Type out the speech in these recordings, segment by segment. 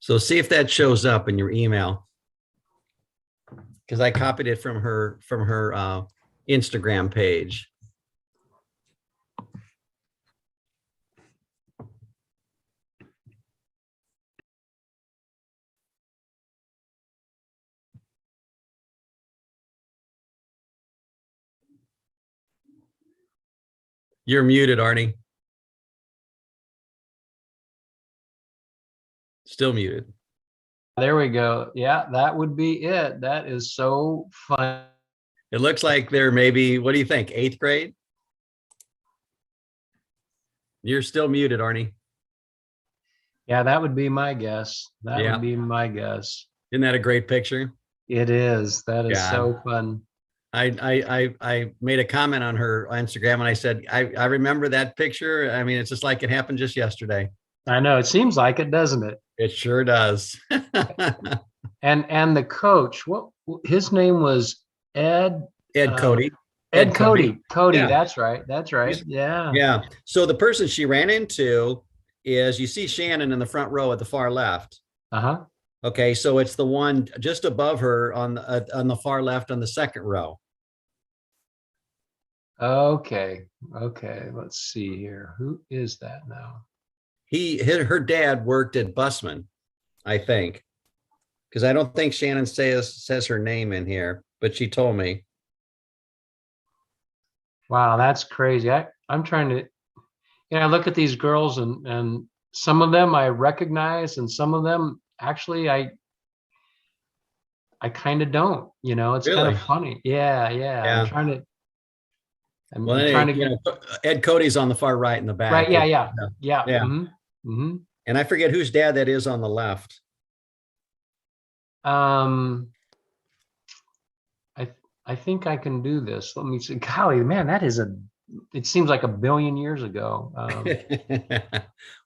So see if that shows up in your email. Because I copied it from her Instagram page. You're muted, Arnie. Still muted. There we go. Yeah, that would be it. That is so fun. It looks like they're maybe, what do you think, 8th grade? You're still muted, Arnie. Yeah, that would be my guess. That Yeah. would be my guess. Isn't that a great picture? It is. That is Yeah. so fun. I made a comment on her Instagram and I said, I remember that picture. I mean, it's just like it happened just yesterday. I know. It seems like it, doesn't it? It sure does. And the coach, what his name was Ed Cody. Ed Cody. Cody, Yeah. That's right. That's right. Yeah. Yeah. So the person she ran into is, you see Shannon in the front row at the far left. Uh-huh. Okay, so it's the one just above her on the far left on the second row. Okay. Okay. Let's see here. Who is that now? Her dad worked at Busman, I think, because I don't think Shannon says her name in here, but she told me. Wow, that's crazy. I'm trying to, I look at these girls and some of them I recognize and some of them actually I kind of don't, it's Really? kind of funny. Yeah. I'm trying to, Ed Cody's on the far right in the back. Right. Yeah. Mm-hmm. Mm-hmm. And I forget whose dad that is on the left. I think I can do this. Let me see. Golly, man, it seems like a billion years ago.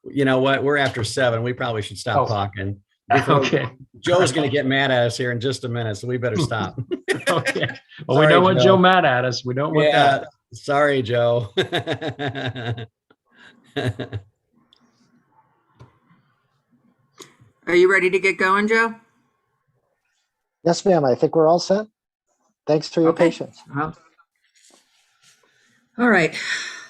You know what? We're after 7. We probably should stop talking. Okay. Joe's going to get mad at us here in just a minute, so we better stop. Okay. Well, sorry, we don't want Joe mad at us. We don't want that. Sorry, Joe. Are you ready to get going, Joe? Yes, ma'am. I think we're all set. Thanks for your patience. All right.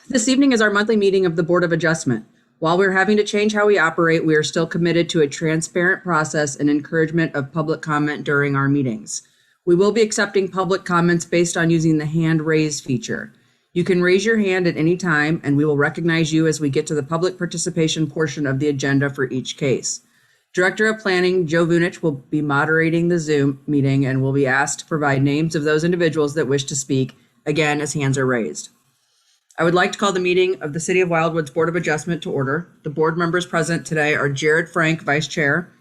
This evening is our monthly meeting of the Board of Adjustment. While we're having to change how we operate, we are still committed to a transparent process and encouragement of public comment during our meetings. We will be accepting public comments based on using the hand raise feature. You can raise your hand at any time, and we will recognize you as we get to the public participation portion of the agenda for each case. Director of Planning, Joe Vunich, will be moderating the Zoom meeting and will be asked to provide names of those individuals that wish to speak, again, as hands are raised. I would like to call the meeting of the City of Wildwood's Board of Adjustment to order. The board members present today are Jared Frank, Vice Chair,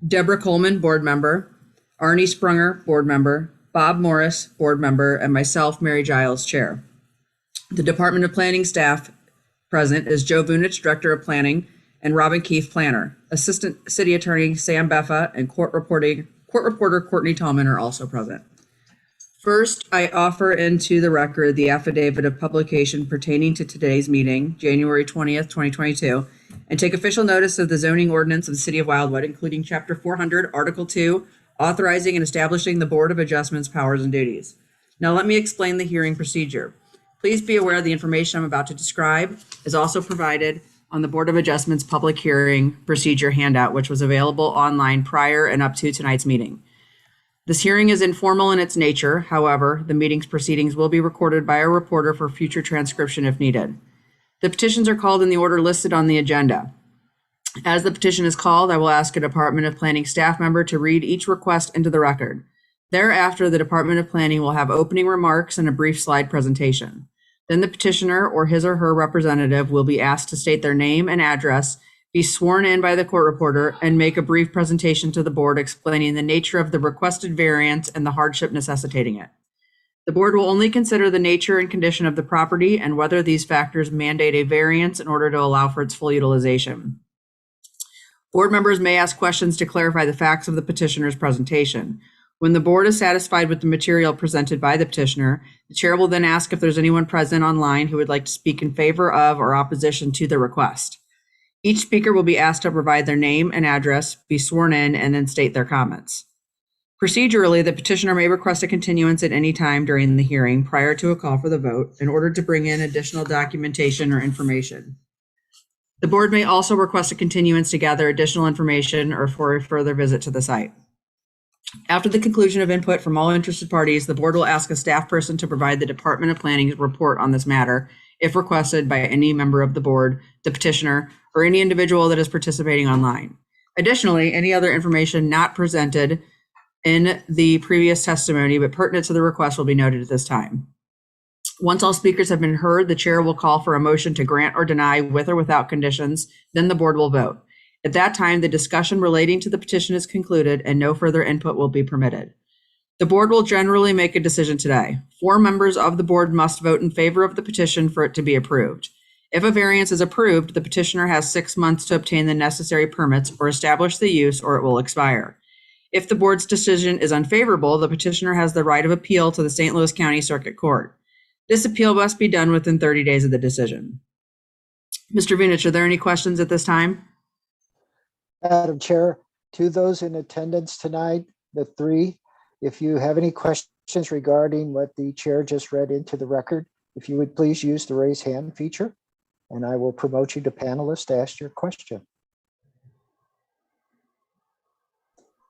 Deborah Coleman, Board Member, Arnie Sprunger, Board Member, Bob Morris, Board Member, and myself, Mary Giles, Chair. The Department of Planning staff present is Joe Vunich, Director of Planning, and Robin Keefe, Planner. Assistant City Attorney Sam Beffa and Court Reporter Courtney Tallman are also present. First, I offer into the record the affidavit of publication pertaining to today's meeting, January 20th, 2022, and take official notice of the zoning ordinance of the City of Wildwood, including Chapter 400, Article 2, authorizing and establishing the Board of Adjustment's powers and duties. Now let me explain the hearing procedure. Please be aware the information I'm about to describe is also provided on the Board of Adjustment's public hearing procedure handout, which was available online prior and up to tonight's meeting. This hearing is informal in its nature. However, the meeting's proceedings will be recorded by a reporter for future transcription if needed. The petitions are called in the order listed on the agenda. As the petition is called, I will ask a Department of Planning staff member to read each request into the record. Thereafter, the Department of Planning will have opening remarks and a brief slide presentation. Then the petitioner or his or her representative will be asked to state their name and address, be sworn in by the court reporter, and make a brief presentation to the board explaining the nature of the requested variance and the hardship necessitating it. The board will only consider the nature and condition of the property and whether these factors mandate a variance in order to allow for its full utilization. Board members may ask questions to clarify the facts of the petitioner's presentation. When the board is satisfied with the material presented by the petitioner, the chair will then ask if there's anyone present online who would like to speak in favor of or opposition to the request. Each speaker will be asked to provide their name and address, be sworn in, and then state their comments. Procedurally, the petitioner may request a continuance at any time during the hearing prior to a call for the vote in order to bring in additional documentation or information. The board may also request a continuance to gather additional information or for a further visit to the site. After the conclusion of input from all interested parties, the board will ask a staff person to provide the Department of Planning's report on this matter, if requested by any member of the board, the petitioner, or any individual that is participating online. Additionally, any other information not presented in the previous testimony but pertinent to the request will be noted at this time. Once all speakers have been heard, the chair will call for a motion to grant or deny with or without conditions. Then the board will vote. At that time, the discussion relating to the petition is concluded and no further input will be permitted. The board will generally make a decision today. 4 members of the board must vote in favor of the petition for it to be approved. If a variance is approved, the petitioner has 6 months to obtain the necessary permits or establish the use, or it will expire. If the board's decision is unfavorable, the petitioner has the right of appeal to the St. Louis County Circuit Court. This appeal must be done within 30 days of the decision. Mr. Vunich, are there any questions at this time? Madam Chair, to those in attendance tonight, the 3, if you have any questions regarding what the chair just read into the record, if you would please use the raise hand feature, and I will promote you to panelist to ask your question.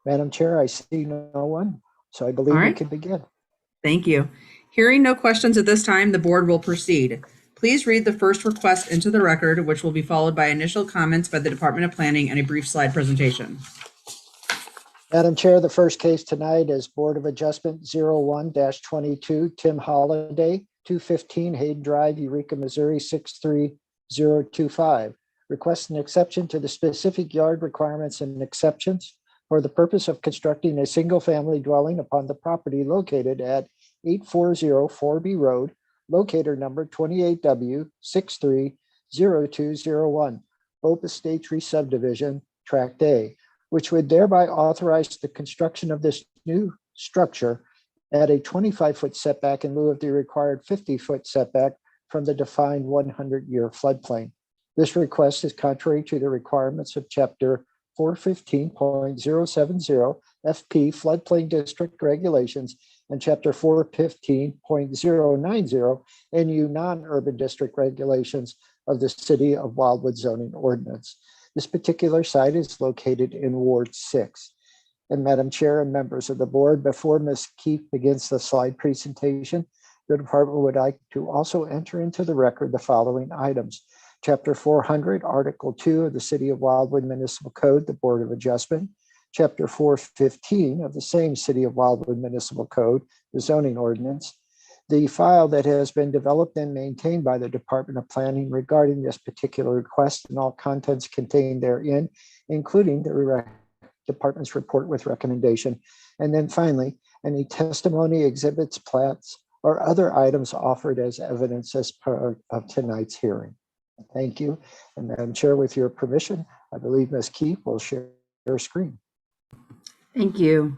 Madam Chair, I see no one, so I believe we can begin. Thank you. Hearing no questions at this time, the board will proceed. Please read the first request into the record, which will be followed by initial comments by the Department of Planning and a brief slide presentation. Madam Chair, the first case tonight is Board of Adjustment 01-22, Tim Holliday, 215 Hayden Drive, Eureka, Missouri, 63025. Request an exception to the specific yard requirements and exceptions for the purpose of constructing a single-family dwelling upon the property located at 8404B Road, locator number 28W630201, Hope Estates Re-Subdivision, Tract A, which would thereby authorize the construction of this new structure at a 25-foot setback in lieu of the required 50-foot setback from the defined 100-year floodplain. This request is contrary to the requirements of Chapter 415.070 FP Floodplain District Regulations and Chapter 415.090 NU Non-Urban District Regulations of the City of Wildwood Zoning Ordinance. This particular site is located in Ward 6. And Madam Chair and members of the board, before Ms. Keefe begins the slide presentation, the department would like to also enter into the record the following items. Chapter 400, Article 2 of the City of Wildwood Municipal Code, the Board of Adjustment. Chapter 415 of the same City of Wildwood Municipal Code, the Zoning Ordinance. The file that has been developed and maintained by the Department of Planning regarding this particular request and all contents contained therein, including the department's report with recommendation. And then finally, any testimony, exhibits, plats, or other items offered as evidence as part of tonight's hearing. Thank you. And Madam Chair, with your permission, I believe Ms. Keefe will share her screen. Thank you.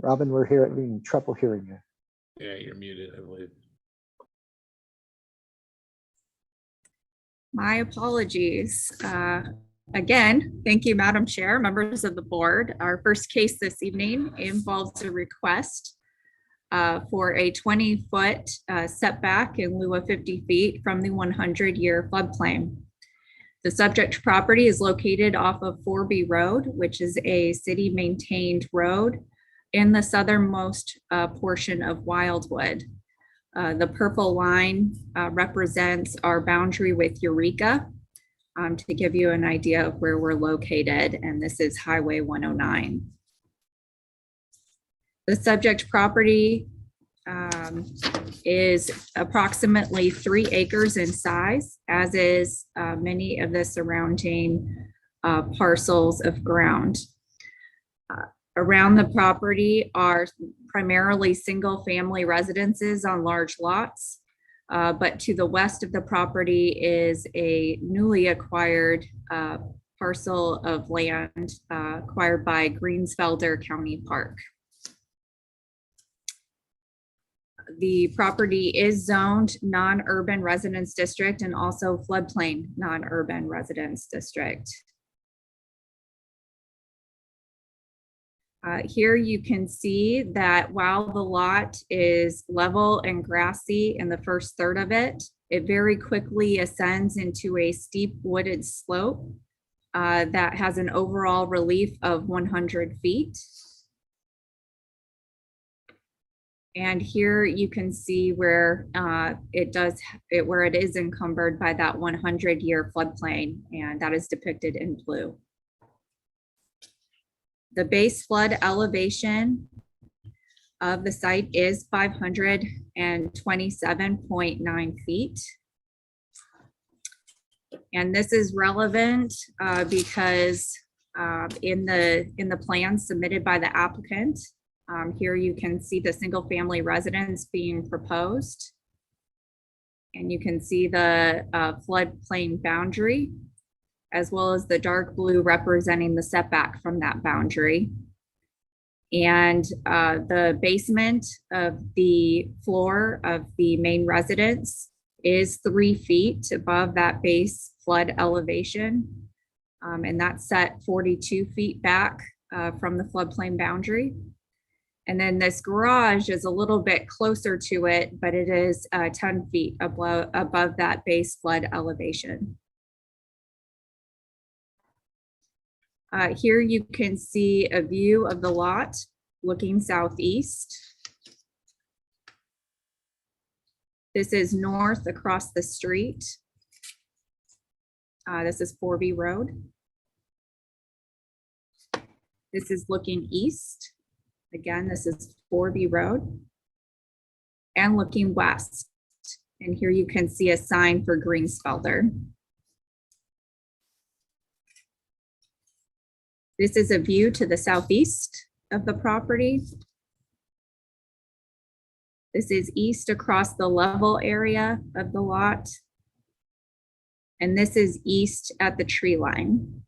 Robin, we're having trouble hearing you. Yeah, you're muted, I believe. My apologies. Again, thank you, Madam Chair, members of the board. Our first case this evening involves a request for a 20-foot setback in lieu of 50 feet from the 100-year floodplain. The subject property is located off of 4B Road, which is a city-maintained road in the southernmost portion of Wildwood. The purple line represents our boundary with Eureka, to give you an idea of where we're located, and this is Highway 109. The subject property is approximately 3 acres in size, as is many of the surrounding parcels of ground. Around the property are primarily single-family residences on large lots. But to the west of the property is a newly acquired parcel of land acquired by Greensfelder County Park. The property is zoned non-urban residence district and also floodplain non-urban residence district. Here you can see that while the lot is level and grassy in the first third of it, it very quickly ascends into a steep wooded slope that has an overall relief of 100 feet. And here you can see where where it is encumbered by that 100-year floodplain, and that is depicted in blue. The base flood elevation of the site is 527.9 feet. And this is relevant because in the plan submitted by the applicant, here you can see the single family residence being proposed. And you can see the floodplain boundary, as well as the dark blue representing the setback from that boundary. And the basement of the floor of the main residence is 3 feet above that base flood elevation. And that's set 42 feet back from the floodplain boundary. And then this garage is a little bit closer to it, but it is 10 feet above that base flood elevation. Here you can see a view of the lot looking southeast. This is north across the street. This is 4B Road. This is looking east. Again, this is 4B Road. And looking west. And here you can see a sign for Greensfelder. This is a view to the southeast of the property. This is east across the level area of the lot. And this is east at the tree line.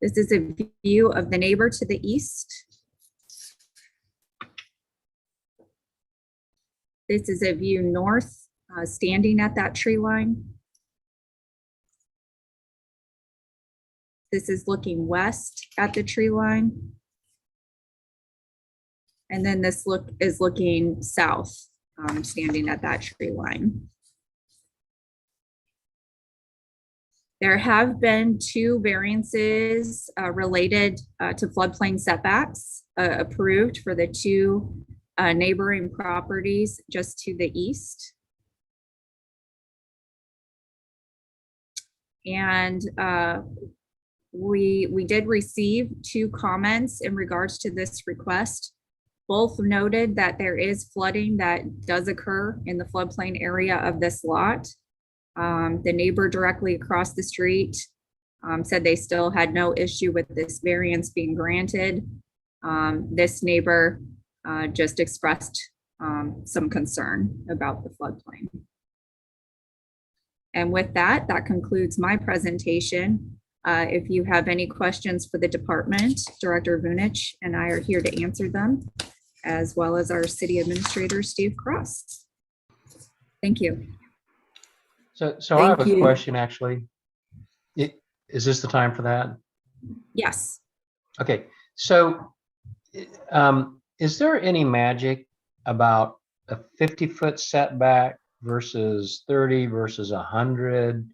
This is a view of the neighbor to the east. This is a view north, standing at that tree line. This is looking west at the tree line. And then this is looking south, standing at that tree line. There have been 2 variances related to floodplain setbacks approved for the 2 neighboring properties just to the east. And we did receive 2 comments in regards to this request. Both noted that there is flooding that does occur in the floodplain area of this lot. The neighbor directly across the street said they still had no issue with this variance being granted. This neighbor just expressed some concern about the floodplain. And with that, that concludes my presentation. If you have any questions for the department, Director Vunich and I are here to answer them, as well as our city administrator, Steve Cross. Thank you. So I have Thank a you. question, actually. Is this the time for that? Yes. Okay, so is there any magic about a 50-foot setback versus 30 versus 100?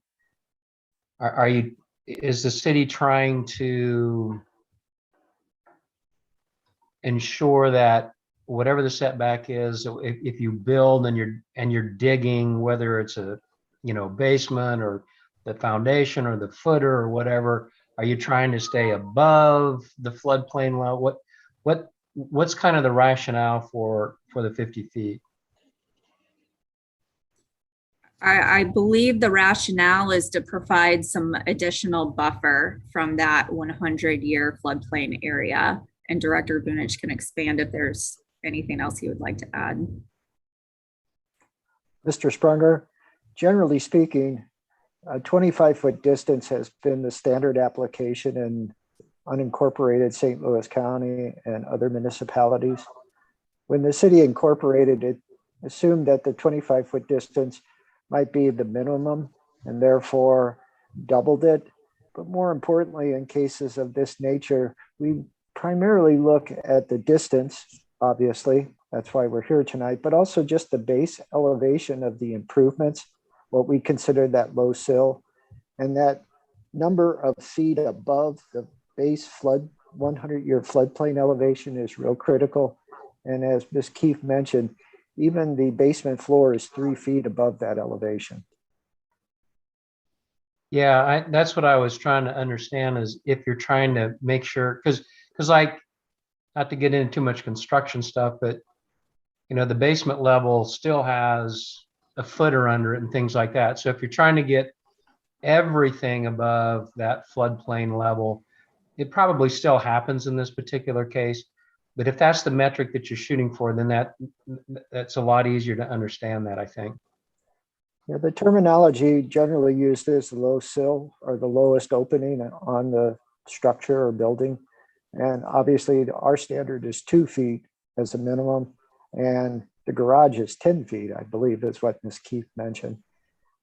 Is the city trying to ensure that whatever the setback is, if you build and you're digging, whether it's a basement or the foundation or the footer or whatever, are you trying to stay above the floodplain level? What's kind of the rationale for the 50 feet? I believe the rationale is to provide some additional buffer from that 100-year floodplain area. And Director Vunich can expand if there's anything else you would like to add. Mr. Sprunger, generally speaking, a 25-foot distance has been the standard application in unincorporated St. Louis County and other municipalities. When the city incorporated it, assumed that the 25-foot distance might be the minimum and therefore doubled it. But more importantly, in cases of this nature, we primarily look at the distance, obviously, that's why we're here tonight, but also just the base elevation of the improvements, what we consider that low sill, and that number of feet above the base flood, 100-year floodplain elevation is real critical. And as Ms. Keefe mentioned, even the basement floor is 3 feet above that elevation. Yeah, that's what I was trying to understand, is if you're trying to make sure, because like, not to get into too much construction stuff, but you know, the basement level still has a footer under it and things like that. So if you're trying to get everything above that floodplain level, it probably still happens in this particular case. But if that's the metric that you're shooting for, then that's a lot easier to understand that, I think. Yeah, the terminology generally used is the low sill or the lowest opening on the structure or building. And obviously our standard is 2 feet as a minimum, and the garage is 10 feet, I believe is what Ms. Keefe mentioned.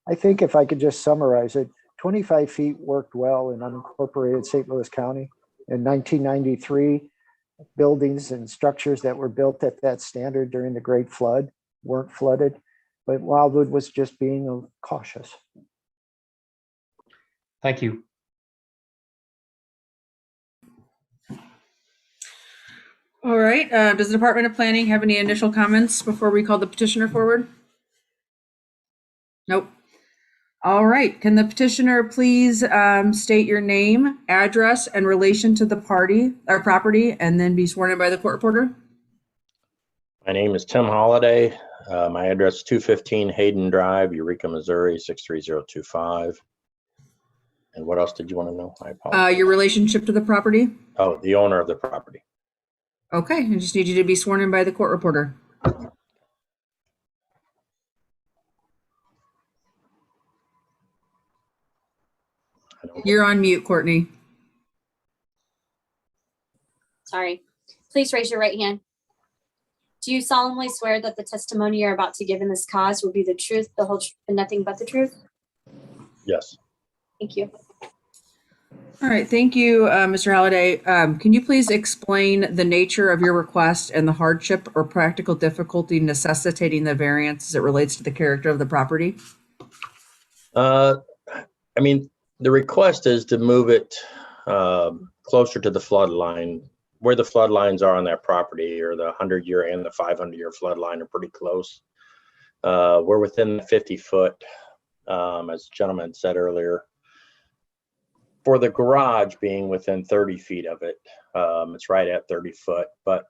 I think if I could just summarize it, 25 feet worked well in unincorporated St. Louis County. In 1993, buildings and structures that were built at that standard during the Great Flood weren't flooded, but Wildwood was just being cautious. Thank you. All right. Does the Department of Planning have any initial comments before we call the petitioner forward? Nope. All right. Can the petitioner please state your name, address, and relation to the party or property, and then be sworn in by the court reporter? My name is Tim Holliday. My address is 215 Hayden Drive, Eureka, Missouri, 63025. And what else did you want to know? I apologize. Your relationship to the property? Oh, the owner of the property. Okay. I just need you to be sworn in by the court reporter. You're on mute, Courtney. Sorry. Please raise your right hand. Do you solemnly swear that the testimony you're about to give in this cause will be the truth, the whole truth, and nothing but the truth? Yes. Thank you. All right. Thank you, Mr. Holliday. Can you please explain the nature of your request and the hardship or practical difficulty necessitating the variance as it relates to the character of the property? I mean, the request is to move it closer to the flood line. Where the flood lines are on that property, or the 100-year and the 500-year flood line, are pretty close. We're within the 50-foot, as the gentleman said earlier. For the garage being within 30 feet of it, it's right at 30 foot, but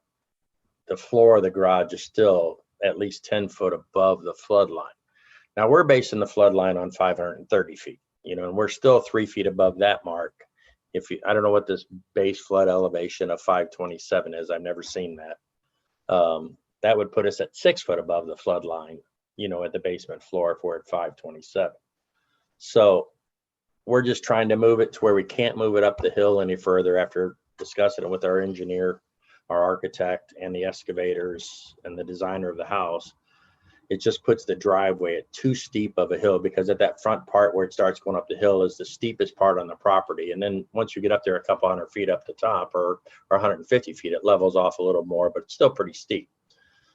the floor of the garage is still at least 10 foot above the flood line. Now we're basing the flood line on 530 feet, you know, and we're still 3 feet above that mark. If you, I don't know what this base flood elevation of 527 is. I've never seen that. That would put us at 6 foot above the flood line, you know, at the basement floor if we're at 527. So we're just trying to move it to where we can't move it up the hill any further after discussing it with our engineer, our architect, and the excavators and the designer of the house. It just puts the driveway at too steep of a hill, because at that front part where it starts going up the hill is the steepest part on the property. And then once you get up there a couple hundred feet up the top, or 150 feet, it levels off a little more, but it's still pretty steep.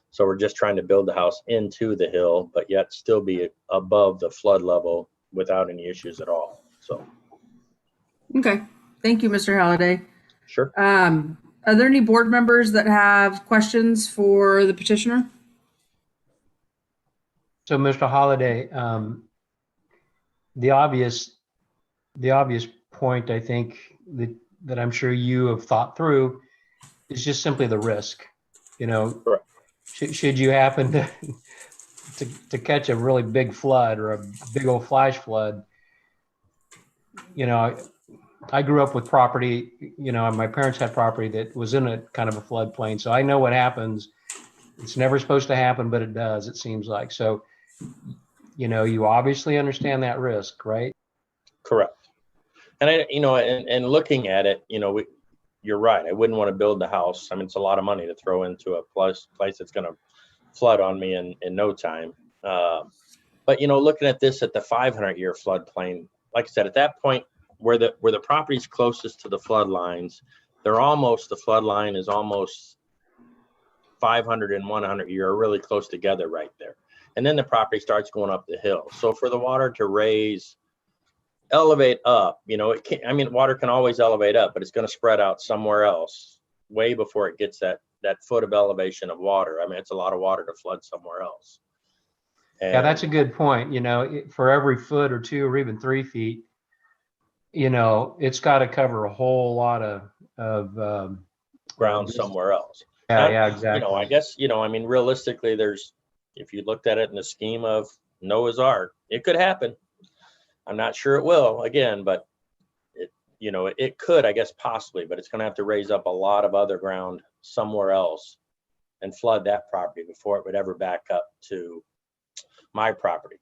So we're just trying to build the house into the hill, but yet still be above the flood level without any issues at all. So. Okay. Thank you, Mr. Holliday. Sure. Are there any board members that have questions for the petitioner? So, Mr. Holliday, the obvious point, I think, that I'm sure you have thought through is just simply the risk. You know, Correct. Should you happen to catch a really big flood or a big old flash flood, you know, I grew up with property, you know, and my parents had property that was in a kind of a floodplain. So I know what happens It's never supposed to happen, but it does, it seems like. So, you obviously understand that risk, right? Correct. And and looking at it, you're right. I wouldn't want to build the house. I mean, it's a lot of money to throw into a place that's going to flood on me in no time. But looking at this at the 500-year floodplain, like I said, at that point where the property's closest to the flood lines, the flood line is almost 500 and 100 year are really close together right there. And then the property starts going up the hill. So for the water to elevate up, water can always elevate up, but it's going to spread out somewhere else way before it gets that foot of elevation of water. I mean, it's a lot of water to flood somewhere else. Yeah, that's a good point. For every foot or 2 or even 3 feet, it's got to cover a whole lot of ground somewhere else. Yeah, exactly. I guess, realistically, if you looked at it in the scheme of Noah's Ark, it could happen. I'm not sure it will again, but it could, I guess, possibly, but it's going to have to raise up a lot of other ground somewhere else and flood that property before it would ever back up to my property.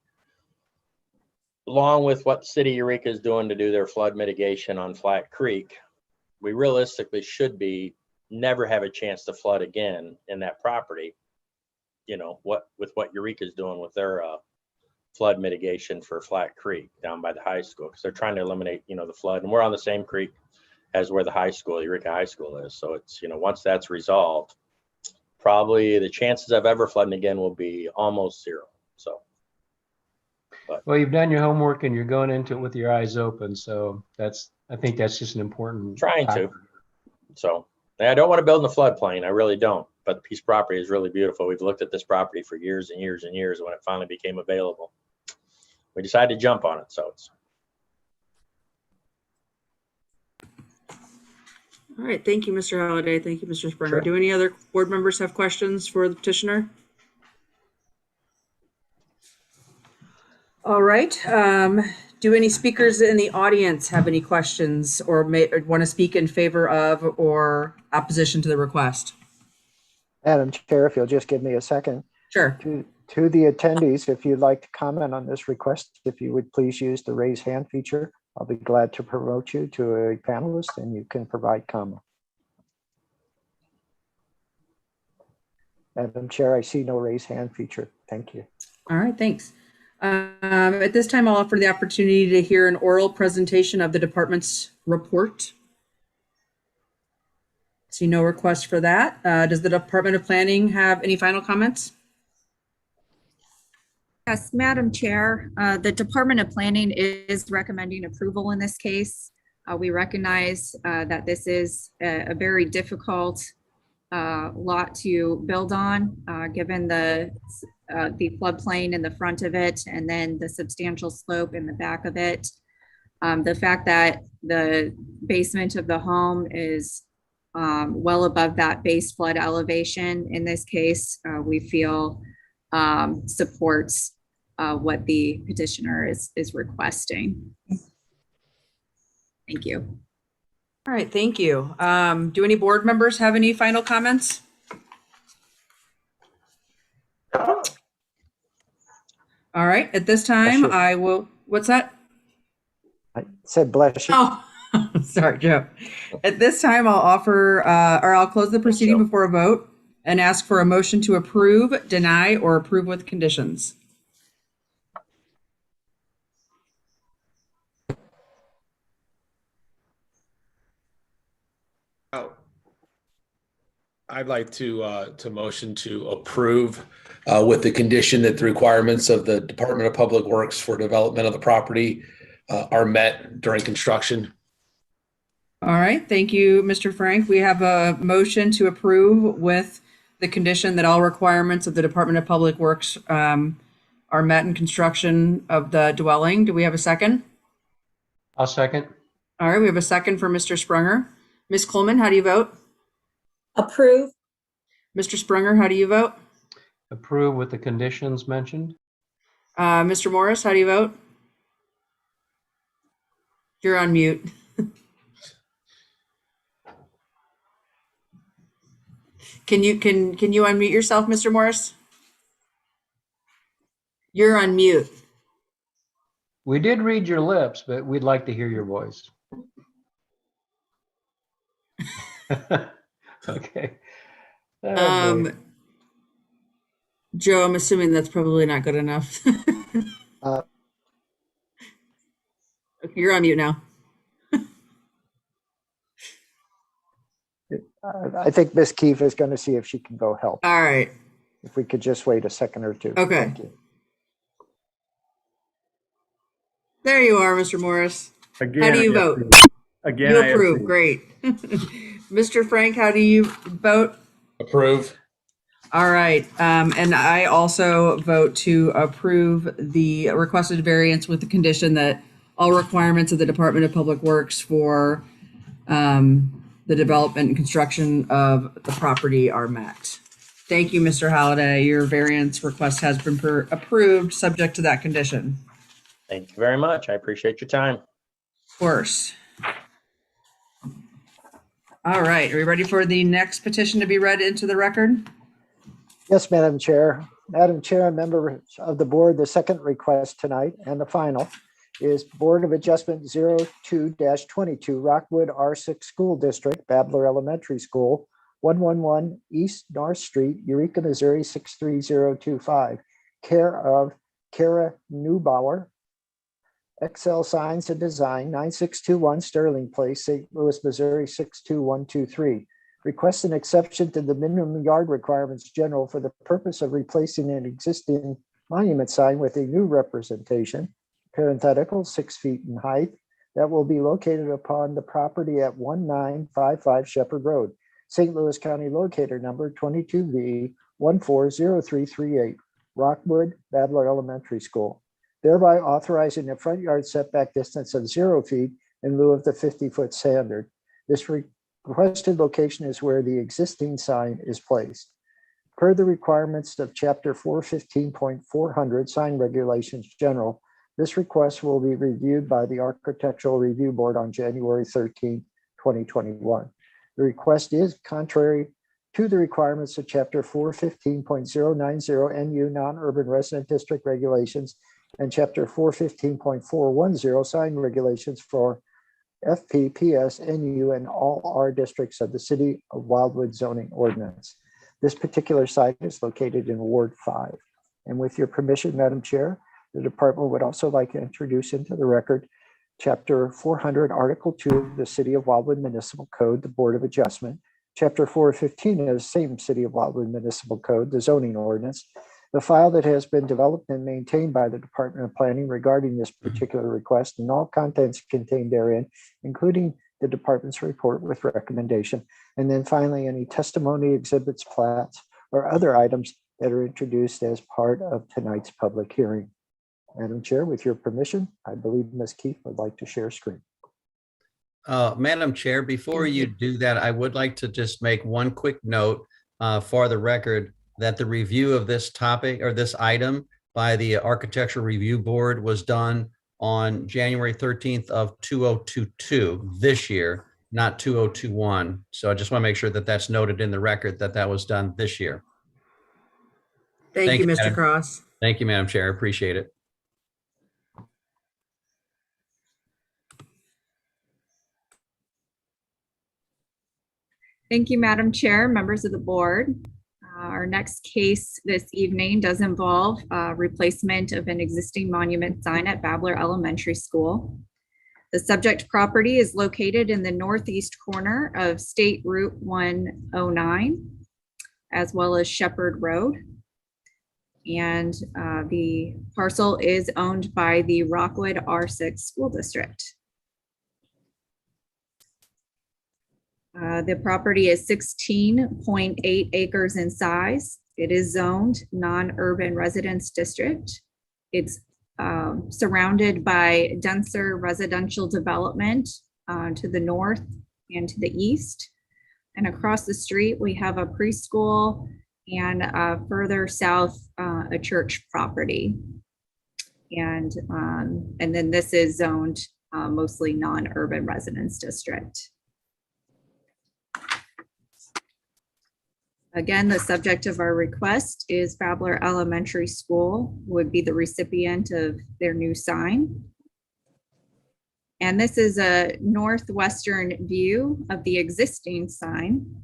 Along with what the city of Eureka is doing to do their flood mitigation on Flat Creek, we realistically should never have a chance to flood again in that property. With what Eureka is doing with their flood mitigation for Flat Creek down by the high school, because they're trying to eliminate, the flood, and we're on the same creek as where the high school, Eureka High School is. So it's, once that's resolved, probably the chances of ever flooding again will be almost zero. So. Well, you've done your homework and you're going into it with your eyes open. So I think that's just an important. Trying to. So I don't want to build in the floodplain. I really don't. But the piece of property is really beautiful. We've looked at this property for years and years and years. When it finally became available, we decided to jump on it. So it's. All right. Thank you, Mr. Holliday. Thank you, Mr. Springer. Sure. Do any other board members have questions for the petitioner? All right. Do any speakers in the audience have any questions or want to speak in favor of or opposition to the request? Madam Chair, if you'll just give me a second. Sure. To the attendees, if you'd like to comment on this request, if you would please use the raise hand feature, I'll be glad to promote you to a panelist and you can provide comment. Madam Chair, I see no raise hand feature. Thank you. All right, thanks. At this time, I'll offer the opportunity to hear an oral presentation of the department's report. See no request for that. Does the Department of Planning have any final comments? Yes, Madam Chair, the Department of Planning is recommending approval in this case. We recognize that this is a very difficult lot to build on, given the floodplain in the front of it and then the substantial slope in the back of it. The fact that the basement of the home is well above that base flood elevation in this case, we feel supports what the petitioner is requesting. Thank you. All right, thank you. Do any board members have any final comments? All right, at this time, I will, what's that? I said bless you. Oh, sorry, Joe. At this time, I'll offer, or I'll close the proceeding before a vote and ask for a motion to approve, deny, or approve with conditions. I'd like to motion to approve with the condition that the requirements of the Department of Public Works for development of the property are met during construction. All right, thank you, Mr. Frank. We have a motion to approve with the condition that all requirements of the Department of Public Works are met in construction of the dwelling. Do we have a second? I'll second. All right, we have a second for Mr. Sprunger. Ms. Coleman, how do you vote? Approve. Mr. Sprunger, how do you vote? Approve with the conditions mentioned. Mr. Morris, how do you vote? You're on mute. Can you unmute yourself, Mr. Morris? You're on mute. We did read your lips, but we'd like to hear your voice. Okay. Oh, boy. Joe, I'm assuming that's probably not good enough. Uh, You're on mute now. I think Miss Keefe is going to see if she can go help. All right. If we could just wait a second or two. Okay. Thank you. There you are, Mr. Morris. Again, How do you I vote? approve. Again, You I approve. Great. Mr. Frank, how do you vote? Approve. All right. And I also vote to approve the requested variance with the condition that all requirements of the Department of Public Works for the development and construction of the property are met. Thank you, Mr. Halliday. Your variance request has been approved, subject to that condition. Thank you very much. I appreciate your time. Of course. All right. Are we ready for the next petition to be read into the record? Yes, Madam Chair. Madam Chair and members of the board, the second request tonight and the final is Board of Adjustment 02-22 Rockwood R6 School District, Babbler Elementary School, 111 East North Street, Eureka, Missouri 63025. Care of Kara Neubauer, XL Signs and Design, 9621 Sterling Place, St. Louis, Missouri 62123. Request an exception to the minimum yard requirements general for the purpose of replacing an existing monument sign with a new representation, parenthetical 6 feet in height, that will be located upon the property at 1955 Shepherd Road, St. Louis County locator number 22V 140338, Rockwood, Babbler Elementary School, thereby authorizing a front yard setback distance of 0 feet in lieu of the 50-foot standard. This requested location is where the existing sign is placed. Per the requirements of Chapter 415.400 Sign Regulations General, this request will be reviewed by the Architectural Review Board on January 13, 2021. The request is contrary to the requirements of Chapter 415.090 NU Non-Urban Resident District Regulations and Chapter 415.410 Sign Regulations for FPPS, NU, and all R districts of the City of Wildwood zoning ordinance. This particular site is located in Ward 5. And with your permission, Madam Chair, the department would also like to introduce into the record Chapter 400, Article 2 of the City of Wildwood Municipal Code, the Board of Adjustment. Chapter 415 of the same City of Wildwood Municipal Code, the zoning ordinance. The file that has been developed and maintained by the Department of Planning regarding this particular request and all contents contained therein, including the department's report with recommendation. And then finally, any testimony, exhibits, plats, or other items that are introduced as part of tonight's public hearing. Madam Chair, with your permission, I believe Ms. Keefe would like to share screen. Madam Chair, before you do that, I would like to just make one quick note for the record that the review of this topic or this item by the Architectural Review Board was done on January 13th of 2022 this year, not 2021. So I just want to make sure that that's noted in the record that that was done this year. Thank you, Mr. Madam. Cross. Thank you, Madam Chair. I appreciate it. Thank you, Madam Chair, members of the board. Our next case this evening does involve replacement of an existing monument sign at Babbler Elementary School. The subject property is located in the northeast corner of State Route 109, as well as Shepherd Road. And the parcel is owned by the Rockwood R6 School District. The property is 16.8 acres in size. It is zoned non-urban residence district. It's surrounded by denser residential development to the north and to the east. And across the street, we have a preschool and further south, a church property. And then this is zoned mostly non-urban residence district. Again, the subject of our request is Babbler Elementary School would be the recipient of their new sign. And this is a northwestern view of the existing sign.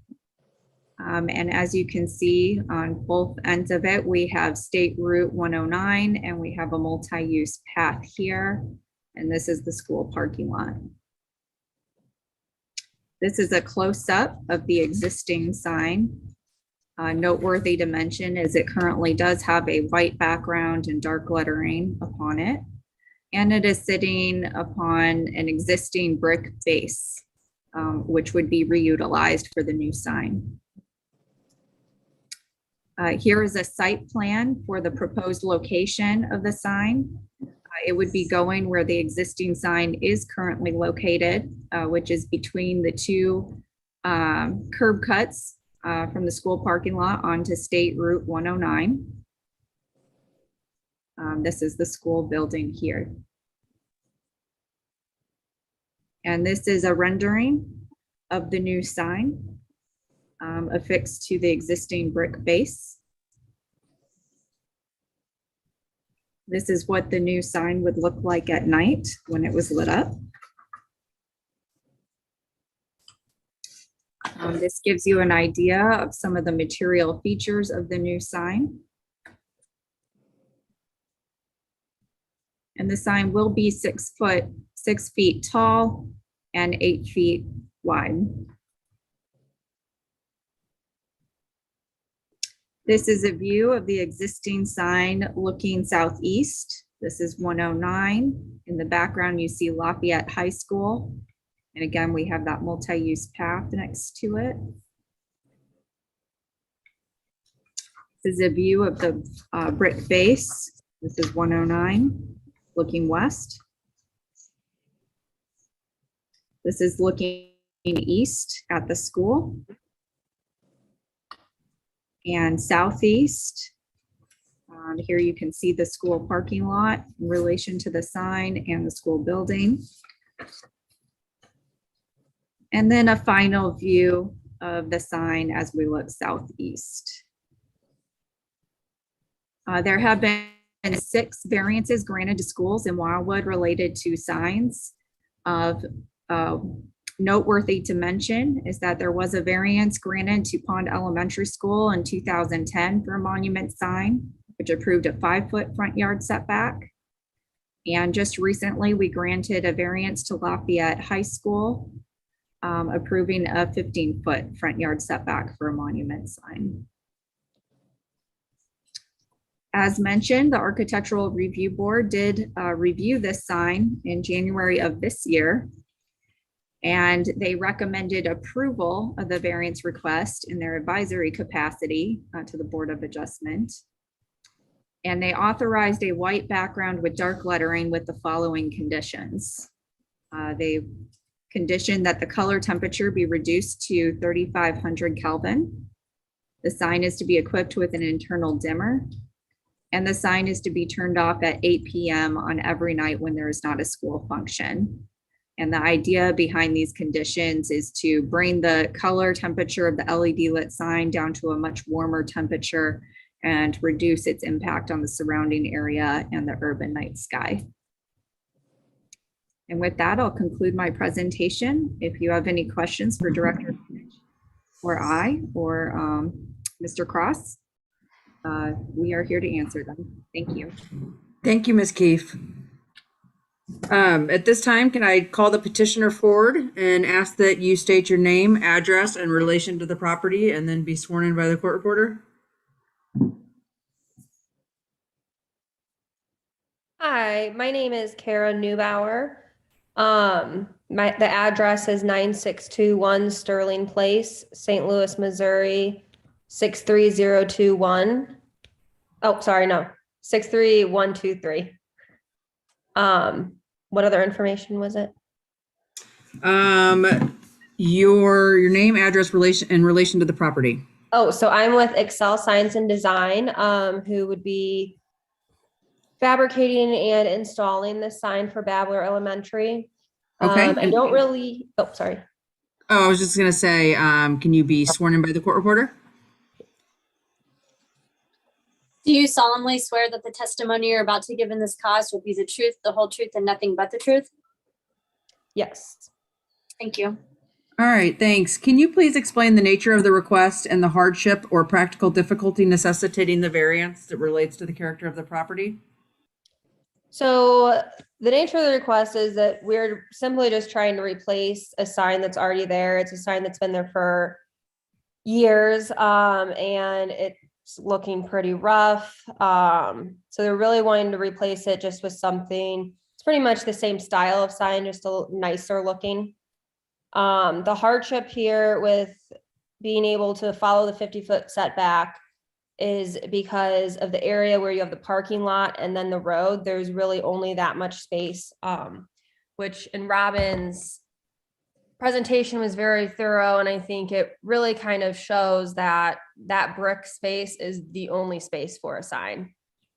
And as you can see on both ends of it, we have State Route 109 and we have a multi-use path here. And this is the school parking lot. This is a close-up of the existing sign. Noteworthy to mention is it currently does have a white background and dark lettering upon it. And it is sitting upon an existing brick base, which would be reutilized for the new sign. Here is a site plan for the proposed location of the sign. It would be going where the existing sign is currently located, which is between the two curb cuts from the school parking lot onto State Route 109. This is the school building here. And this is a rendering of the new sign affixed to the existing brick base. This is what the new sign would look like at night when it was lit up. This gives you an idea of some of the material features of the new sign. And the sign will be 6 feet tall and 8 feet wide. This is a view of the existing sign looking southeast. This is 109. In the background, you see Lafayette High School. And again, we have that multi-use path next to it. This is a view of the brick base. This is 109, looking west. This is looking east at the school. And southeast, here you can see the school parking lot in relation to the sign and the school building. And then a final view of the sign as we look southeast. There have been 6 variances granted to schools in Wildwood related to signs. Noteworthy to mention is that there was a variance granted to Pond Elementary School in 2010 for a monument sign, which approved a 5-foot front yard setback. And just recently, we granted a variance to Lafayette High School, approving a 15-foot front yard setback for a monument sign. As mentioned, the Architectural Review Board did review this sign in January of this year, and they recommended approval of the variance request in their advisory capacity to the Board of Adjustment. And they authorized a white background with dark lettering with the following conditions. They conditioned that the color temperature be reduced to 3,500 Kelvin. The sign is to be equipped with an internal dimmer, and the sign is to be turned off at 8 p.m. on every night when there is not a school function. And the idea behind these conditions is to bring the color temperature of the LED lit sign down to a much warmer temperature and reduce its impact on the surrounding area and the urban night sky. And with that, I'll conclude my presentation. If you have any questions for Director or I or Mr. Cross, we are here to answer them. Thank you. Thank you, Ms. Keefe. At this time, can I call the petitioner forward and ask that you state your name, address, and relation to the property, and then be sworn in by the court reporter? Hi, my name is Kara Neubauer. The address is 9621 Sterling Place, St. Louis, Missouri, 63021. Oh, sorry, no, 63123. What other information was it? Your name, address, in relation to the property. Oh, so I'm with Excel Science and Design, who would be fabricating and installing the sign for Babbler Elementary. Okay. I don't really, oh, sorry. Oh, I was just gonna say, can you be sworn in by the court reporter? Do you solemnly swear that the testimony you're about to give in this cause will be the truth, the whole truth, and nothing but the truth? Yes. Thank you. All right, thanks. Can you please explain the nature of the request and the hardship or practical difficulty necessitating the variance that relates to the character of the property? So the nature of the request is that we're simply just trying to replace a sign that's already there. It's a sign that's been there for years, and it's looking pretty rough. So they're really wanting to replace it just with something. It's pretty much the same style of sign, just a nicer looking. The hardship here with being able to follow the 50-foot setback is because of the area where you have the parking lot and then the road. There's really only that much space, which in Robin's presentation was very thorough. And I think it really kind of shows that that brick space is the only space for a sign.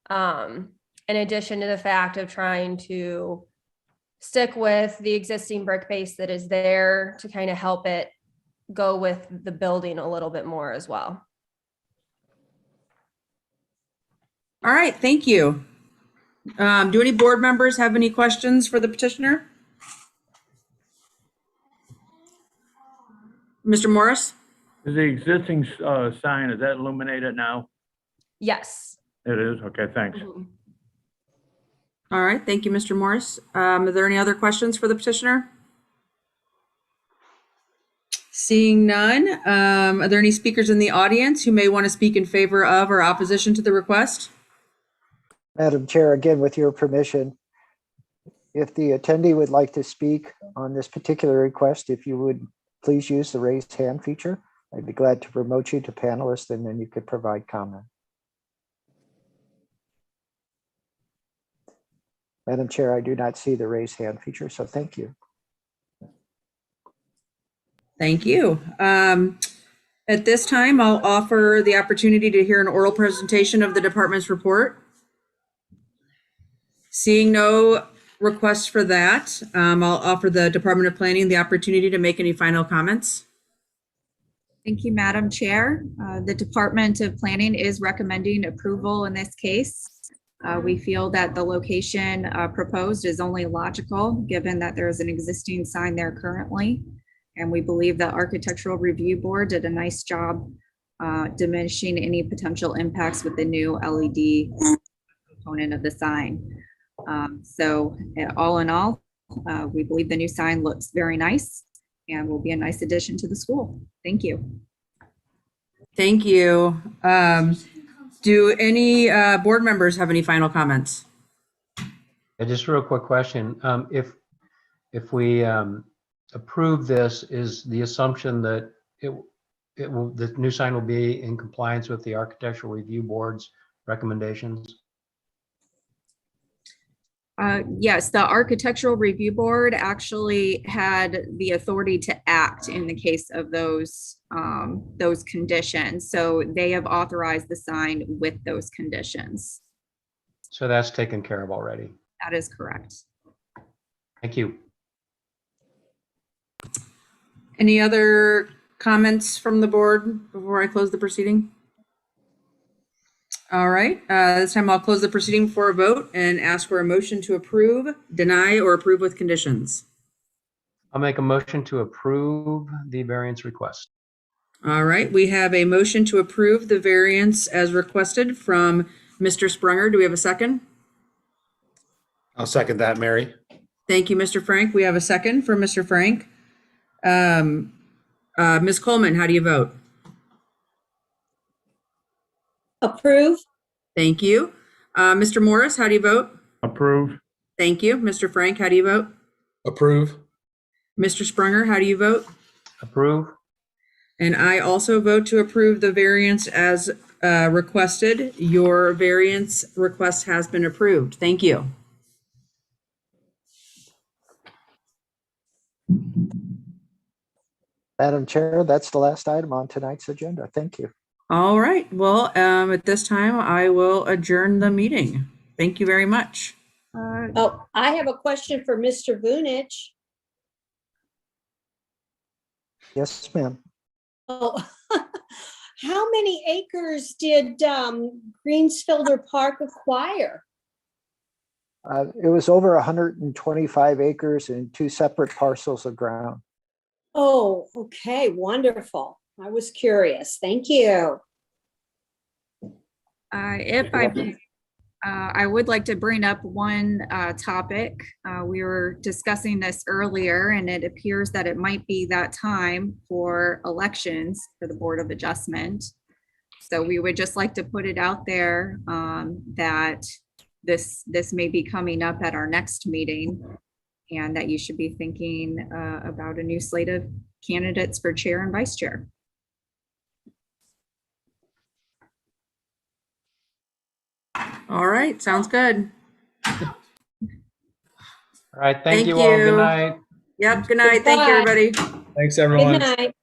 In addition to the fact of trying to stick with the existing brick base that is there to kind of help it go with the building a little bit more as well. All right, thank you. Do any board members have any questions for the petitioner? Mr. Morris? Is the existing sign, is that illuminated now? Yes. It is? Okay, thanks. All right, thank you, Mr. Morris. Are there any other questions for the petitioner? Seeing none, are there any speakers in the audience who may want to speak in favor of or opposition to the request? Madam Chair, again, with your permission, if the attendee would like to speak on this particular request, if you would please use the raised hand feature, I'd be glad to promote you to panelist and then you could provide comment. Madam Chair, I do not see the raised hand feature, so thank you. Thank you. At this time, I'll offer the opportunity to hear an oral presentation of the department's report. Seeing no requests for that, I'll offer the Department of Planning the opportunity to make any final comments. Thank you, Madam Chair. The Department of Planning is recommending approval in this case. We feel that the location proposed is only logical, given that there is an existing sign there currently. And we believe the Architectural Review Board did a nice job diminishing any potential impacts with the new LED component of the sign. So all in all, we believe the new sign looks very nice and will be a nice addition to the school. Thank you. Thank you. Do any board members have any final comments? Just a real quick question. If we approve this, is the assumption that the new sign will be in compliance with the Architectural Review Board's recommendations? Yes, the Architectural Review Board actually had the authority to act in the case of those conditions. So they have authorized the sign with those conditions. So that's taken care of already. That is correct. Thank you. Any other comments from the board before I close the proceeding? All right, this time I'll close the proceeding for a vote and ask for a motion to approve, deny, or approve with conditions. I'll make a motion to approve the variance request. All right, we have a motion to approve the variance as requested from Mr. Sprunger. Do we have a second? I'll second that, Mary. Thank you, Mr. Frank. We have a second for Mr. Frank. Ms. Coleman, how do you vote? Approve. Thank you. Mr. Morris, how do you vote? Approve. Thank you. Mr. Frank, how do you vote? Approve. Mr. Sprunger, how do you vote? Approve. And I also vote to approve the variance as requested. Your variance request has been approved. Thank you. Madam Chair, that's the last item on tonight's agenda. Thank you. All right. Well, at this time, I will adjourn the meeting. Thank you very much. Oh, I have a question for Mr. Vunich. Yes, ma'am. Oh, How many acres did Greensfielder Park acquire? It was over 125 acres and 2 separate parcels of ground. Oh, okay, wonderful. I was curious. Thank you. I would like to bring up one topic. We were discussing this earlier, and it appears that it might be that time for elections for the Board of Adjustment. So we would just like to put it out there that this may be coming up at our next meeting, and that you should be thinking about a new slate of candidates for chair and vice chair. All right, sounds good. All right, thank you all. Good night. Yep, good night. Thank you, Goodbye. everybody. Thanks, Good everyone. night.